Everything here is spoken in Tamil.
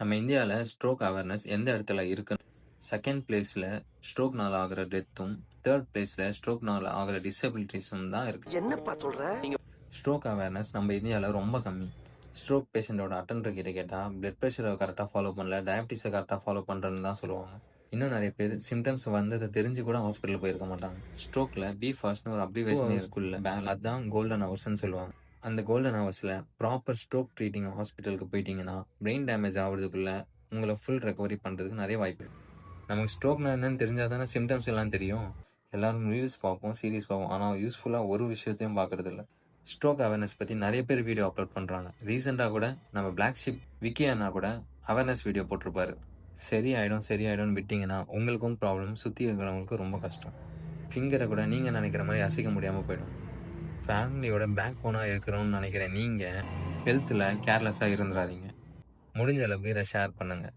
நம்ம இந்தியால ஸ்ட்ரோக் அவேர்னஸ் எந்த இடத்துல இருக்குன்னு செகண்ட் பிளேஸ்ல ஸ்ட்ரோக்னால ஆகுற டெத்தும், தேர்ட் பிளேஸ்ல ஸ்ட்ரோக்னால ஆகுற டிசபிலிட்டிஸும் தான் இருக்கு. என்னப்பா சொல்ற? ஸ்ட்ரோக் அவேர்னஸ் நம்ம இந்தியால ரொம்ப கம்மி. ஸ்ட்ரோக் பேஷண்டோட அட்டெண்டர் கிட்ட கேட்டா, பிளட் பிரஷரை கரெக்டா ஃபாலோ பண்ணல, டயபிட்டிஸை கரெக்டா ஃபாலோ பண்றேன்னு தான் சொல்லுவாங்க. இன்னும் நிறைய பேர் சிம்டம்ஸ் வந்ததை தெரிஞ்சு கூட ஹாஸ்பிட்டல் போயிருக்க மாட்டாங்க. ஸ்ட்ரோக்ல பி ஃபாஸ்ட்னு ஒரு அப்ரிவேஷன் ஸ்கூல்ல அதான் கோல்டன் ஹவர்ஸ்னு சொல்லுவாங்க. அந்த கோல்டன் ஹவர்ஸ்ல ப்ராப்பர் ஸ்ட்ரோக் ட்ரீட்டிங் ஹாஸ்பிட்டலுக்கு போயிட்டீங்கன்னா, பிரெயின் டேமேஜ் ஆகுறதுக்குள்ள உங்களை ஃபுல் ரெக்கவரி பண்றதுக்கு நிறைய வாய்ப்பு இருக்கு. நமக்கு ஸ்ட்ரோக்னா என்னன்னு தெரிஞ்சாதானே சிம்டம்ஸ் எல்லாம் தெரியும். எல்லாரும் ரீல்ஸ் பார்ப்போம், சீரிஸ் பார்ப்போம், ஆனால் யூஸ்ஃபுல்லாக ஒரு விஷயத்தையும் பார்க்கறது இல்லை. ஸ்ட்ரோக் அவேர்னஸ் பற்றி நிறைய பேர் வீடியோ அப்லோட் பண்ணுறாங்க. ரீசெண்டாக கூட நம்ம பிளாக் ஷிப் விக்கி அண்ணா கூட அவேர்னஸ் வீடியோ போட்டிருப்பாரு. சரியாயிடும் விட்டிங்கன்னா உங்களுக்கும் ப்ராப்ளம், சுற்றி இருக்கிறவங்களுக்கும் ரொம்ப கஷ்டம். ஃபிங்கரை கூட நீங்கள் நினைக்கிற மாதிரி அசைக்க முடியாமல் போயிடும். ஃபேமிலியோட பேக் போனாக இருக்கிறோம்னு நினைக்கிற நீங்கள் ஹெல்த்தில் கேர்லெஸ்ஸாக இருந்துடாதீங்க. முடிஞ்ச அளவுக்கு இதை ஷேர் பண்ணுங்கள்.